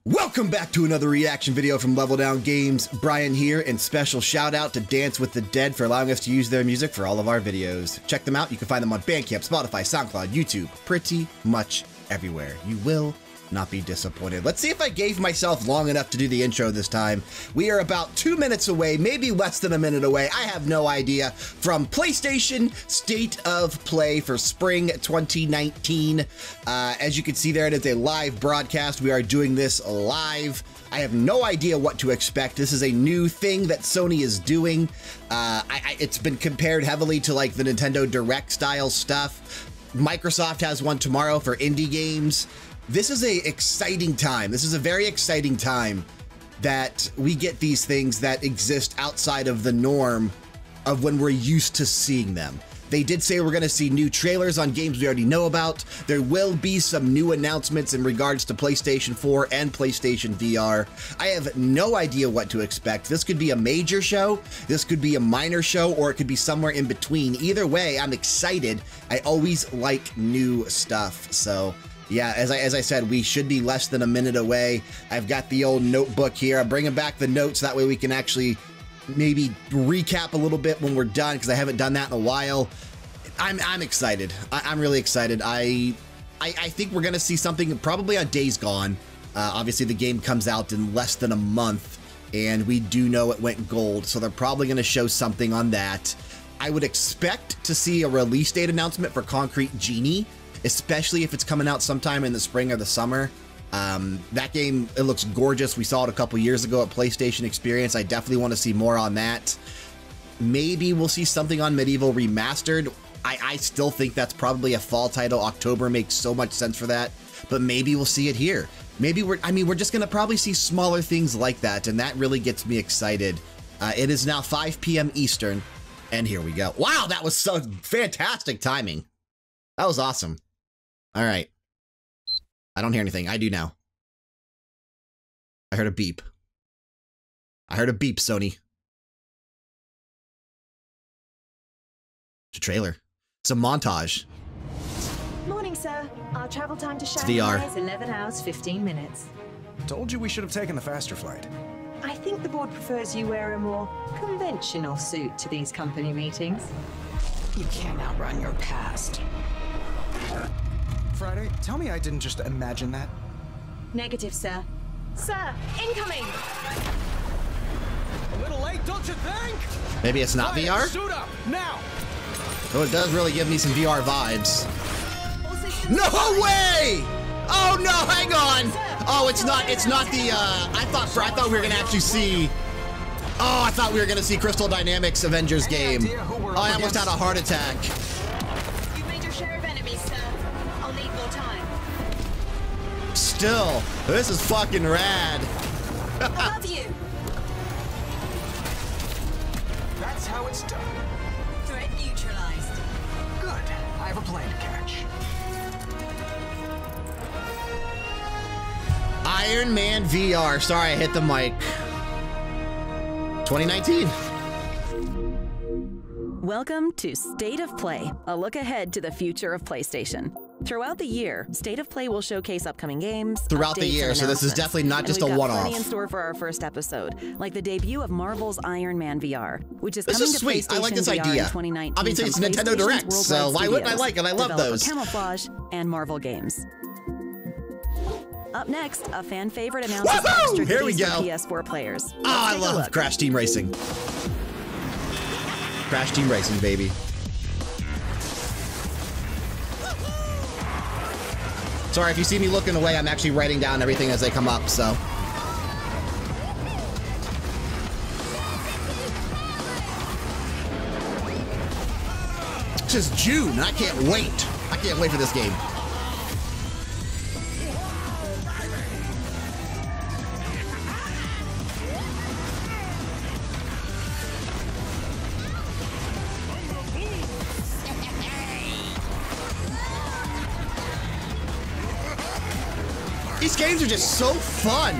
Welcome back to another reaction video from Level Down Games. Brian here, and special shout out to Dance with the Dead for allowing us to use their music for all of our videos. Check them out. You can find them on Bandcamp, Spotify, SoundCloud, YouTube, pretty much everywhere. You will not be disappointed. Let's see if I gave myself long enough to do the intro this time. We are about 2 minutes away, maybe less than a minute away. I have no idea, from PlayStation State of Play for spring 2019. As you can see there, it is a live broadcast. We are doing this live. I have no idea what to expect. This is a new thing that Sony is doing. It's been compared heavily to like the Nintendo Direct style stuff. Microsoft has one tomorrow for indie games. This is an exciting time. This is a very exciting time that we get these things that exist outside of the norm of when we're used to seeing them. They did say we're going to see new trailers on games we already know about. There will be some new announcements in regards to PlayStation 4 and PlayStation VR. I have no idea what to expect. This could be a major show, this could be a minor show, or it could be somewhere in between. Either way, I'm excited. I always like new stuff. So yeah, as I said, we should be less than a minute away. I've got the old notebook here. I'm bringing back the notes. That way we can actually maybe recap a little bit when we're done, because I haven't done that in a while. I'm excited. I'm really excited. I think we're going to see something probably on Days Gone. Obviously, the game comes out in less than a month, and we do know it went gold, so they're probably going to show something on that. I would expect to see a release date announcement for Concrete Genie, especially if it's coming out sometime in the spring or the summer. That game, it looks gorgeous. We saw it a couple years ago at PlayStation Experience. I definitely want to see more on that. Maybe we'll see something on Medieval Remastered. I still think that's probably a fall title. October makes so much sense for that, but maybe we'll see it here. Maybe we're just going to probably see smaller things like that, and that really gets me excited. It is now 5 p.m. Eastern, and here we go. Wow, that was so fantastic timing. That was awesome. All right. I don't hear anything. I do now. I heard a beep. I heard a beep, Sony. It's a trailer. It's a montage. Morning, sir. Our travel time to It's Shanghai VR. is 11 hours, 15 minutes. Told you we should have taken the faster flight. I think the board prefers you wear a more conventional suit to these company meetings. You can't outrun your past. Friday, tell me I didn't just imagine that. Negative, sir. Sir, incoming! A little late, don't you think? Maybe it's not VR? Suit up, now! Oh, it does really give me some VR vibes. No way! Oh no, hang on! Oh, it's not the, I thought we were gonna actually see, oh, I thought we were gonna see Crystal Dynamics Avengers game. Oh, I almost had a heart attack. You've made your share of enemies, sir. I'll need more time. Still, this is fucking rad. I love you. That's how it's done. Threat neutralized. Good. I have a plane to catch. Iron Man VR. Sorry, I hit the mic. 2019. Welcome to State of Play, a look ahead to the future of PlayStation. Throughout the year, State of Play will showcase upcoming games, Throughout the updates, year, and so this is announcements. definitely not And just a we've got one-off. plenty in store for our first episode, like the debut of Marvel's Iron Man VR, which is This coming is to sweet. PlayStation I like this VR idea. in 2019. Obviously, it's from Nintendo PlayStation's Direct, so Worldwide why wouldn't I Studios, like it? I love developer those. Camouflage and Marvel Games. Up next, a fan favorite announces Woohoo! extra Here we goodies go. for PS4 players. Oh, I Let's take a love look. Crash Team Racing. Crash Team Racing, baby. Sorry, if you see me looking away, I'm actually writing down everything as they come up, so. This is June, and I can't wait. I can't wait for this game. These games are just so fun.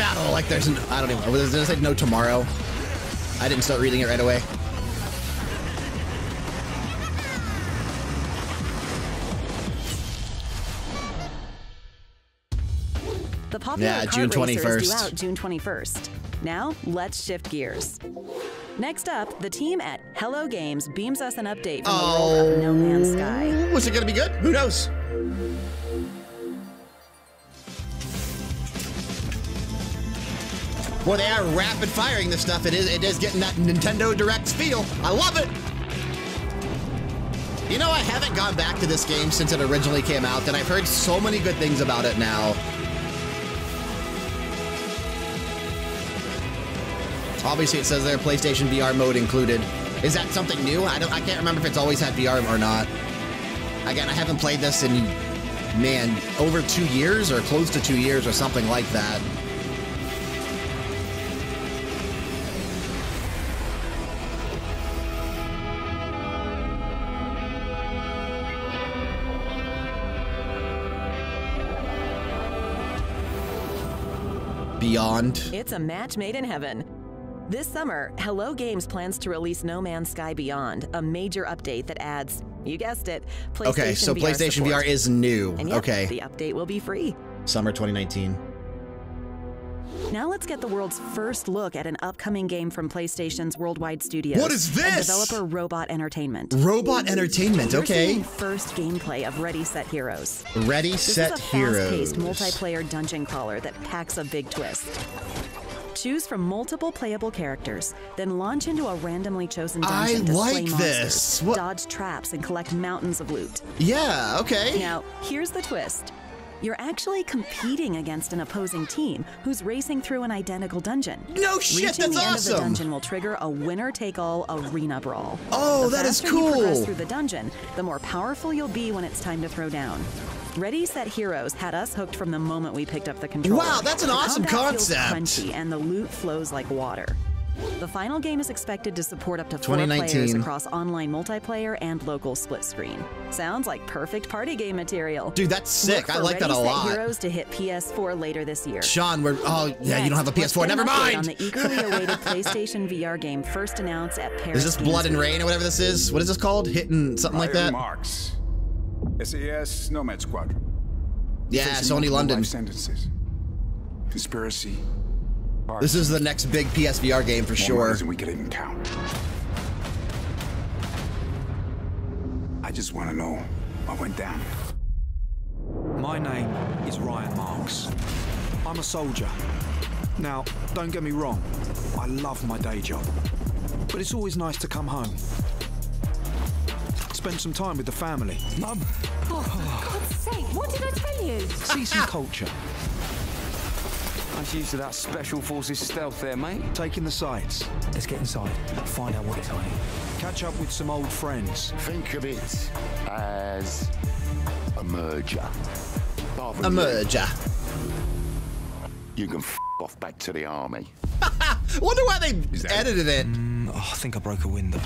battle like there's an, I don't even, did it say no tomorrow? I didn't start reading it right away. The popular Yeah, June kart racer is due 21st. out June 21st. Now, let's shift gears. Next up, the team at Hello Games beams us an update from the world of No Man's Sky. Was it going to be good? Who knows? Boy, they are rapid firing this stuff. It is getting that Nintendo Direct feel. I love it. You know, I haven't gone back to this game since it originally came out, and I've heard so many good things about it now. Obviously, it says there PlayStation VR mode included. Is that something new? I can't remember if it's always had VR or not. Again, I haven't played this in, man, over 2 years or close to 2 years or something like that. Beyond. It's a match made in heaven. This summer, Hello Games plans to release No Man's Sky Beyond, a major update that adds, you guessed it, PlayStation Okay, so VR PlayStation support. VR is new. And yep, okay. the update will be free. Summer 2019. Now let's get the world's first look at an upcoming game from PlayStation's worldwide studios. What is this? And developer Robot Entertainment. Robot Entertainment, We're okay. seeing first gameplay of Ready Set Heroes. Ready, Set, Heroes. This is a fast-paced multiplayer dungeon crawler that packs a big twist. Choose from multiple playable characters, then launch into a randomly chosen dungeon to slay monsters, this. What? dodge traps, and collect mountains of loot. Yeah, okay. Now, here's the twist. You're actually competing against an opposing team who's racing through an identical dungeon. No shit, Reaching that's the end awesome. of the dungeon will trigger a winner-take-all arena brawl. Oh, The that is faster you progress cool. through the dungeon, the more powerful you'll be when it's time to throw down. Ready, Set, Heroes had us hooked from the moment we picked up the controller. Wow, that's an The awesome combat feels concept. crunchy and the loot flows like water. The final game is expected to support up to 4 2019. players across online multiplayer and local split screen. Sounds like perfect party game material. Dude, that's sick. Look I for like that a Ready, Set, lot. Heroes to hit PS4 later this year. Sean, yeah, you don't have a Next, PS4. let's get Never an update mind. On the eagerly awaited PlayStation VR game first announced at Paris. Is this Blood and Games Week. Rain or whatever this is? What is this called? Hitting something like that? Marks. SAS Nomad Squadron. Yeah, Facing Sony multiple London. life sentences. Conspiracy. This is the next big PSVR game for More sure. murders than we could even count. I just want to know what went down. My name is Ryan Marks. I'm a soldier. Now, don't get me wrong, I love my day job. But it's always nice to come home. Spend some time with the family. Mum, Oh, for God's sake, what did I tell you? see some culture. I'm used to that Special Forces stealth there, mate. Taking the sights. Let's get inside, find out what it's like. Catch up with some old friends. Think of it as a merger. Apart from A merger. You can f off back to the army. Wonder why they edited it. I think I broke a window.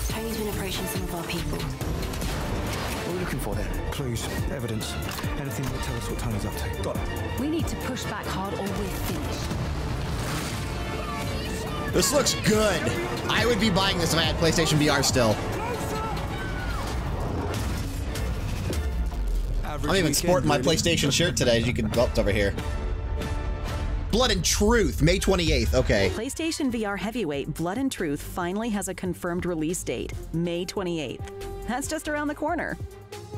Tony's been approaching some of our people. What are we looking for then? Clues, evidence, anything that will tell us what Tony's up to. Got it. We need to push back hard or we're finished. This looks good. I would be buying this if I had PlayStation VR still. I'm even sporting my PlayStation shirt today, as you can go up over here. Blood and Truth, May 28th. Okay. PlayStation VR heavyweight Blood and Truth finally has a confirmed release date, May 28th. That's just around the corner.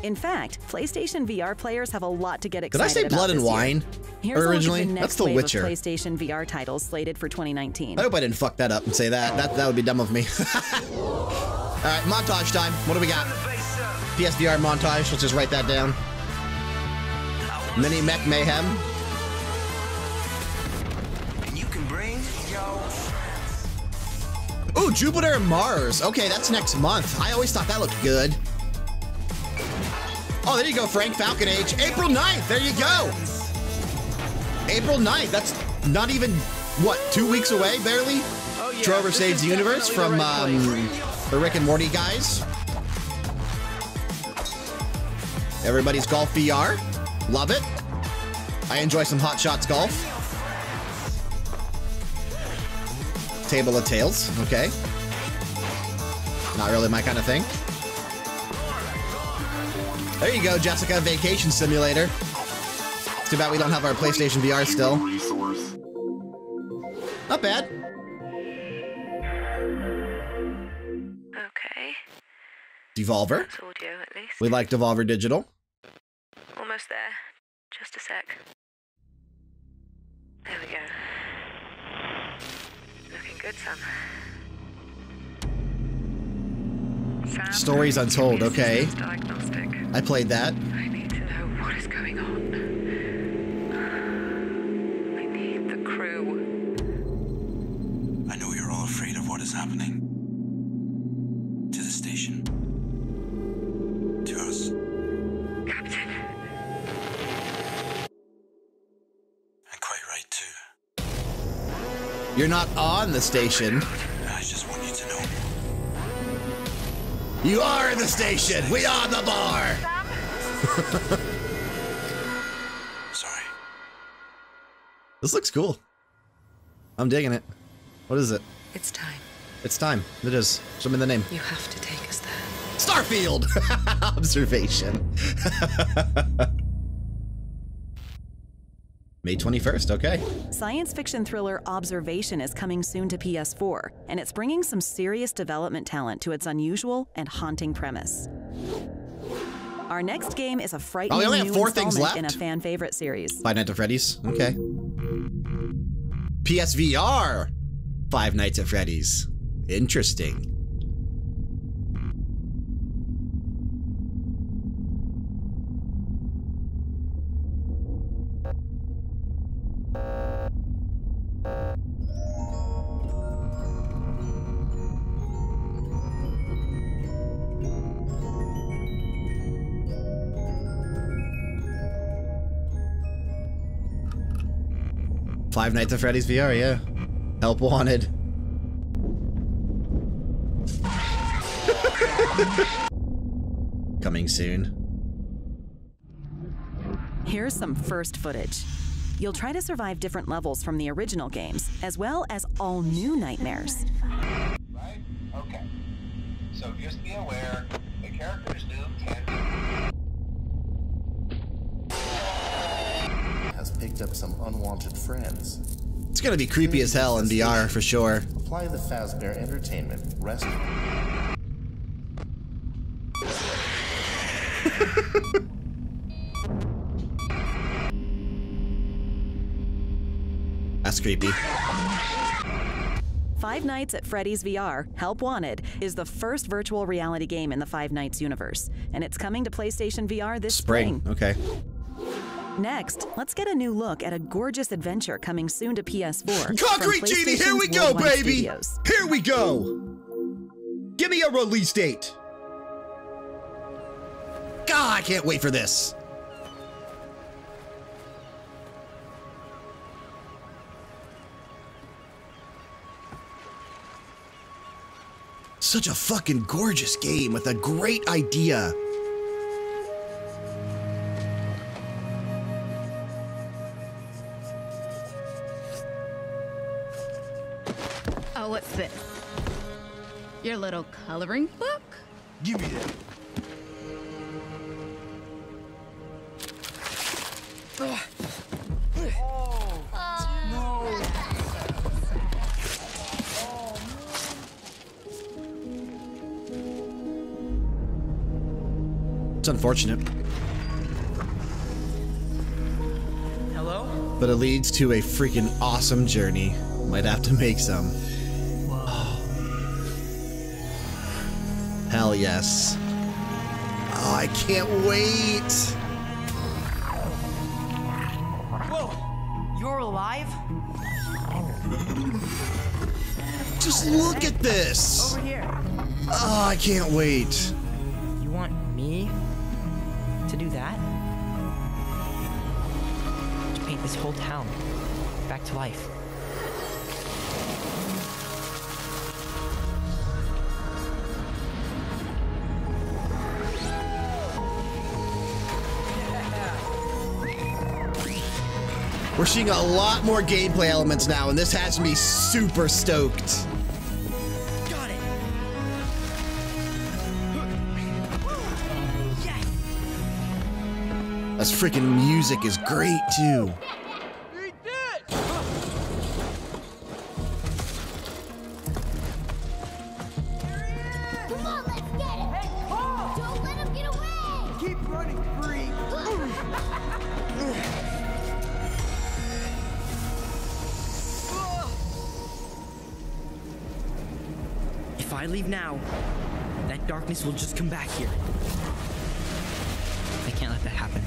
In fact, PlayStation VR players have a lot to get Did excited I say about Blood and this year. Wine Here's a look at originally? the next That's The wave Witcher. of PlayStation VR titles slated for 2019. I hope I didn't fuck that up and say that. That would be dumb of me. All right, montage time. What do we got? PSVR montage. Let's just write that down. Mini Mech Mayhem. You can bring your Ooh, Jupiter and Mars. Okay, that's next month. I always thought that looked good. Oh, there you go, Frank. Falcon Age. April 9th. There you go. April 9th. That's not even, what, 2 weeks away, barely? Trover Saves the Universe from the Rick and Morty guys. Everybody's Golf VR. Love it. I enjoy some Hot Shots Golf. Table of Tales. Okay. Not really my kind of thing. There you go, Jessica. Vacation Simulator. Too bad we don't have our PlayStation VR still. Not bad. Okay. Devolver. That's audio, at least. We like Devolver Digital. Almost there. Just a sec. There we go. Looking good, Sam. Stories Untold, okay. Diagnostic. I played that. I need to know what is going on. I need the crew. I know you're all afraid of what is happening. To the station. To us. Captain. And quite right, too. You're not on the station. I just want you to know. You are in the station. We are the bar. Sorry. This looks cool. I'm digging it. What is it? It's time. It's time. It is. Show me the name. You have to take us there. Starfield! Observation. May 21st, okay. Science fiction thriller Observation is coming soon to PS4, and it's bringing some serious development talent to its unusual and haunting premise. Our next game is a frightening we only have new 4 things installment left. in a fan favorite series. Five Nights at Freddy's, okay. PSVR, Five Nights at Freddy's. Interesting. Five Nights at Freddy's VR, yeah. Help wanted. Coming soon. Here's some first footage. You'll try to survive different levels from the original games, as well as all new nightmares. Right? Okay. So just be aware, the characters do can has picked up some unwanted friends. It's gonna be creepy as hell in VR for sure. Apply the Fazbear Entertainment rest. That's creepy. Five Nights at Freddy's VR, Help Wanted, is the first virtual reality game in the Five Nights universe, and it's coming to PlayStation VR this spring. Okay. Next, let's get a new look at a gorgeous adventure coming soon to PS4. Concrete Genie, here we go, baby! Here we go! Give me a release date! God, I can't wait for this! Such a fucking gorgeous game with a great idea. Oh, what's this? Your little coloring book? Give me that. It's unfortunate. Hello? But it leads to a freaking awesome journey. Might have to make some. Oh. Hell yes. Oh, I can't wait. Whoa! You're alive? Just look at this. Over here. Oh, I can't wait. You want me to do that? To paint this whole town back to life. We're seeing a lot more gameplay elements now, and this has me super stoked. Got it. Yes. This freaking music is great, too. Come on, let's get it! Hey, Carl! Don't let him get away! Keep running, freak! If I leave now, that darkness will just come back here. I can't let that happen.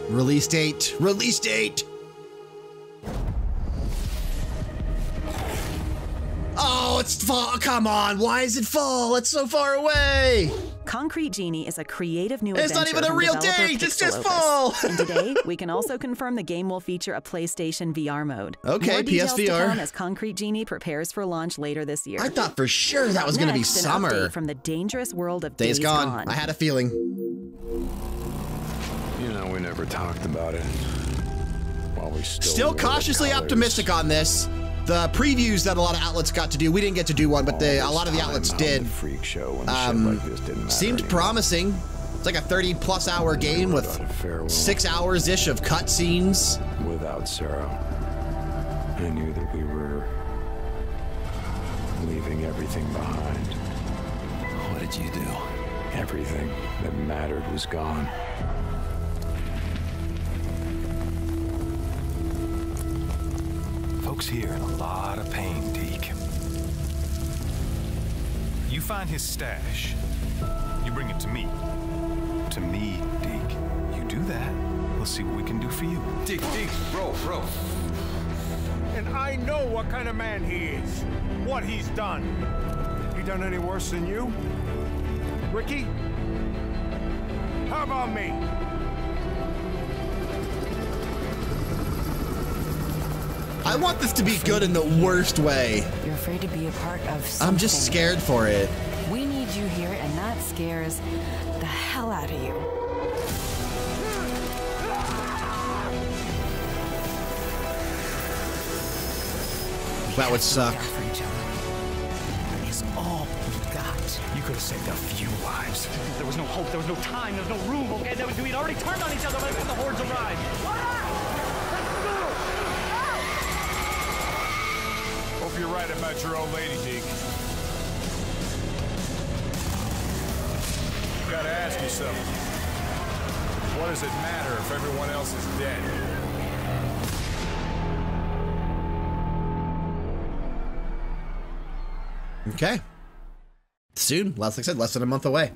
Release date. Release date. Oh, it's fall. Come on. Why is it fall? It's so far away. Concrete Genie is a creative new It's adventure. not even a from real developer date. It's Pixel just Opus. fall. And today, we can also confirm the game will feature a PlayStation VR mode. Okay, More details to PSVR. come as Concrete Genie prepares for launch later this year. I thought for sure that was going to be Next, an summer. update from the dangerous world of Days Gone. I had a feeling. You know, we never talked about it. While we Still cautiously optimistic on this. The previews that a lot of outlets got to do, we didn't get to do one, but a lot of the outlets did. Freak show when shit like this didn't matter seemed anymore. promising. It's like a 30-plus hour game with 6 hours-ish of cutscenes. Without Sarah, I knew that we were leaving everything behind. What did you do? Everything that mattered was gone. Folks here in a lot of pain, Deke. You find his stash. You bring it to me. To me, Deke. You do that, we'll see what we can do for you. Deke, bro. And I know what kind of man he is. What he's done. He done any worse than you? Ricky? How about me? I want this to be good in the worst way. You're afraid to be a part of something. I'm just scared for it. We need you here, and that scares the hell out of you. That would suck. It's all we got. You could have saved a few lives. There was no hope, there was no time, there was no room, okay? We'd already turned on each other by the time the hordes arrived. Hope you're right about your old lady, Deke. Gotta ask you something. What does it matter if everyone else is dead? Okay. Soon, like I said, less than a month away.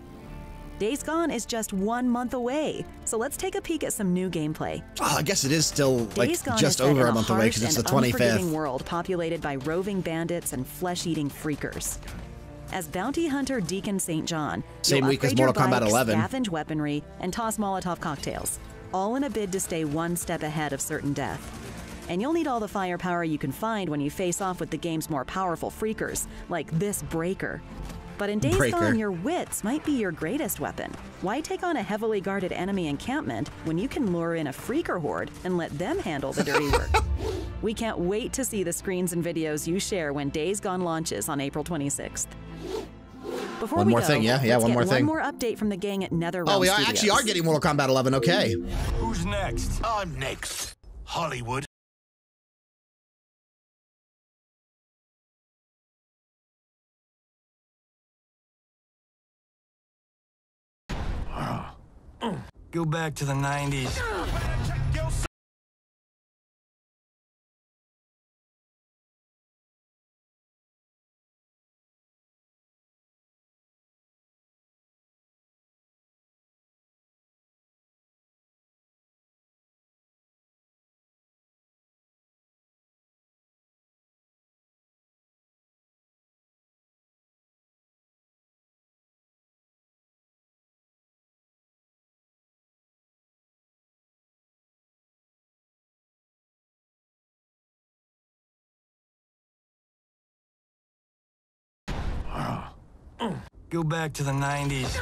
Days Gone is just 1 month away, so let's take a peek at some new gameplay. Oh, I guess it is still like Days Gone just is set over in a month away harsh because it's the and unforgiving 25th. world populated by roving bandits and flesh-eating freakers. As bounty hunter Deacon St. John, Same you'll week as upgrade your Mortal Kombat bike, 11. scavenge weaponry, and toss Molotov cocktails, all in a bid to stay one step ahead of certain death. And you'll need all the firepower you can find when you face off with the game's more powerful freakers, like this Breaker. But in Days Breaker. Gone, your wits might be your greatest weapon. Why take on a heavily guarded enemy encampment when you can lure in a freaker horde and let them handle the dirty work? We can't wait to see the screens and videos you share when Days Gone launches on April 26th. Before One we more go, thing, yeah, let's one get more thing. One more update from the gang at NetherRealm Oh, we Studios. actually are getting Mortal Kombat 11, okay. Who's next? I'm next. Hollywood. Go back to the 90s. Go back to the 90s.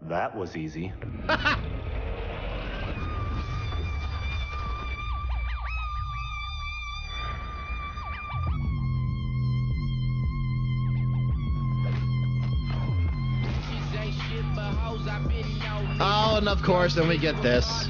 That was easy. Oh, and of course, then we get this.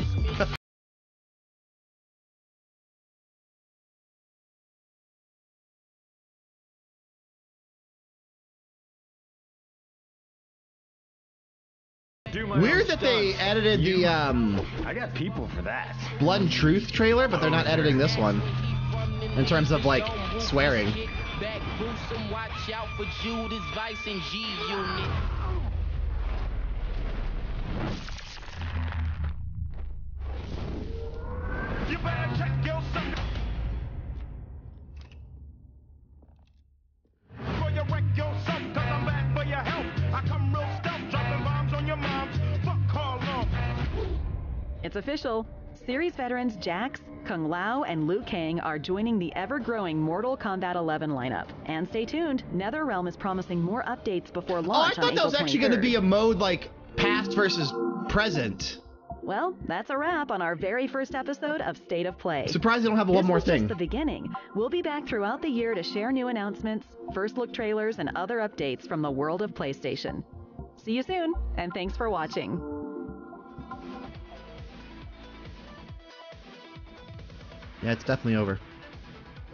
Weird that they edited the I got people for that. Blood and Truth trailer, but they're not editing this one in terms of like swearing. You better check yourself. Before you wreck yourself, cause I'm back for your help. I come real stealth, dropping bombs on your moms. Fuck Carl Long. It's official. Series veterans Jax, Kung Lao, and Liu Kang are joining the ever-growing Mortal Kombat 11 lineup. And stay tuned, NetherRealm is promising more updates before launch on April 23rd. I thought that was actually going to be a mode like past versus present. Well, that's a wrap on our very first episode of State of Play. Surprised they don't have one more thing. This is just the beginning. We'll be back throughout the year to share new announcements, first look trailers, and other updates from the world of PlayStation. See you soon, and thanks for watching. Yeah, it's definitely over.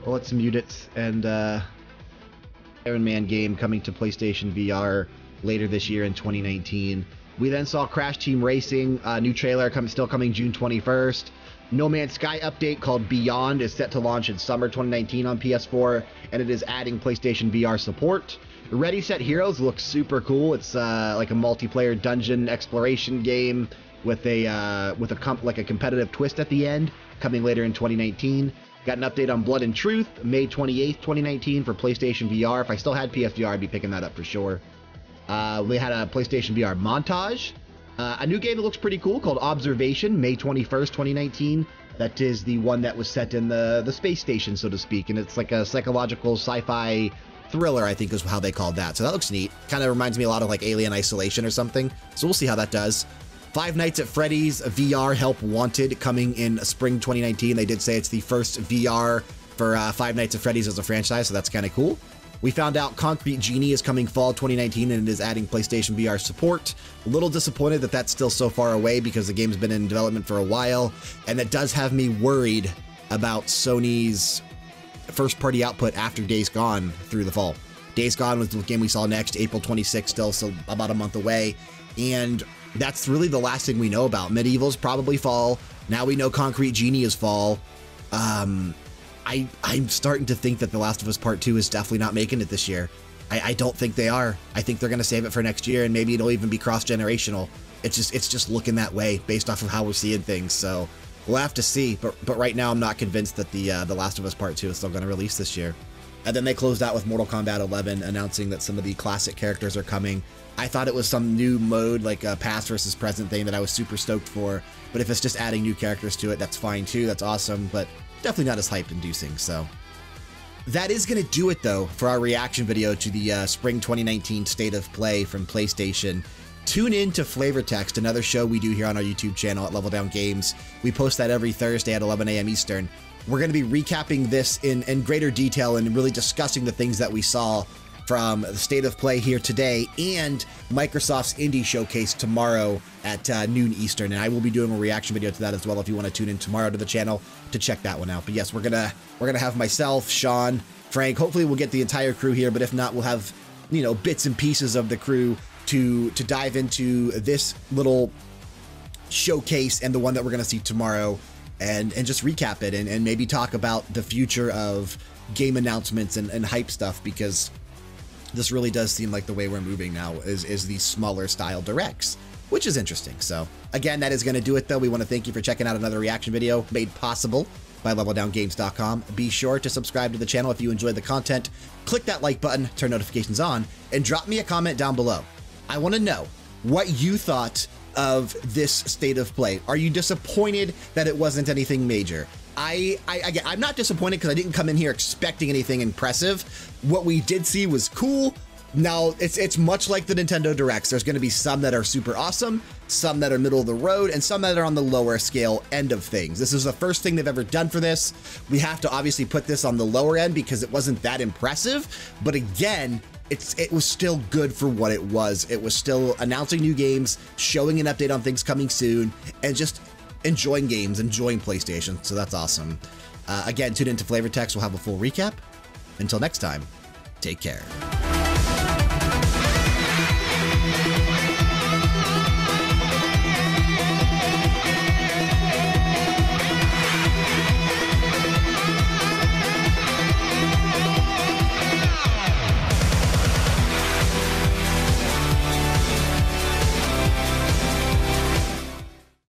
Well, let's mute it. And Iron Man game coming to PlayStation VR later this year in 2019. We then saw Crash Team Racing, a new trailer still coming June 21st. No Man's Sky update called Beyond is set to launch in summer 2019 on PS4, and it is adding PlayStation VR support. Ready Set Heroes looks super cool. It's like a multiplayer dungeon exploration game with a competitive twist at the end, coming later in 2019. Got an update on Blood and Truth, May 28th, 2019 for PlayStation VR. If I still had PSVR, I'd be picking that up for sure. We had a PlayStation VR montage. A new game that looks pretty cool called Observation, May 21st, 2019. That is the one that was set in the space station, so to speak. And it's like a psychological sci-fi thriller, I think is how they called that. So that looks neat. Kind of reminds me a lot of like Alien Isolation or something. So we'll see how that does. Five Nights at Freddy's VR Help Wanted coming in spring 2019. They did say it's the first VR for Five Nights at Freddy's as a franchise, so that's kind of cool. We found out Concrete Genie is coming fall 2019 and it is adding PlayStation VR support. A little disappointed that that's still so far away because the game's been in development for a while, and that does have me worried about Sony's first-party output after Days Gone through the fall. Days Gone was the game we saw next, April 26th, still so about a month away, and that's really the last thing we know about. Medieval's probably fall. Now we know Concrete Genie is fall. I'm starting to think that The Last of Us Part 2 is definitely not making it this year. I don't think they are. I think they're going to save it for next year, and maybe it'll even be cross-generational. It's just looking that way based off of how we're seeing things. So we'll have to see. But right now, I'm not convinced that the Last of Us Part 2 is still going to release this year. And then they closed out with Mortal Kombat 11, announcing that some of the classic characters are coming. I thought it was some new mode, like a past versus present thing that I was super stoked for. But if it's just adding new characters to it, that's fine too. That's awesome. But definitely not as hype-inducing, so. That is going to do it, though, for our reaction video to the Spring 2019 State of Play from PlayStation. Tune in to Flavor Text, another show we do here on our YouTube channel at Level Down Games. We post that every Thursday at 11 a.m. Eastern. We're going to be recapping this in greater detail and really discussing the things that we saw from the State of Play here today and Microsoft's Indie Showcase tomorrow at noon Eastern. And I will be doing a reaction video to that as well if you want to tune in tomorrow to the channel to check that one out. But yes, we're gonna have myself, Sean, Frank. Hopefully we'll get the entire crew here, but if not, we'll have, you know, bits and pieces of the crew to dive into this little showcase and the one that we're gonna see tomorrow and just recap it and maybe talk about the future of game announcements and hype stuff, because this really does seem like the way we're moving now is these smaller style directs, which is interesting. So again, that is going to do it though. We want to thank you for checking out another reaction video made possible by LevelDownGames.com. Be sure to subscribe to the channel if you enjoyed the content. Click that like button, turn notifications on, and drop me a comment down below. I want to know what you thought of this State of Play. Are you disappointed that it wasn't anything major? I'm not disappointed because I didn't come in here expecting anything impressive. What we did see was cool. Now, it's much like the Nintendo Directs. There's going to be some that are super awesome, some that are middle of the road, and some that are on the lower scale end of things. This is the first thing they've ever done for this. We have to obviously put this on the lower end because it wasn't that impressive. But again, it was still good for what it was. It was still announcing new games, showing an update on things coming soon, and just enjoying games, enjoying PlayStation. So that's awesome. Again, tune into Flavor Text. We'll have a full recap. Until next time, take care.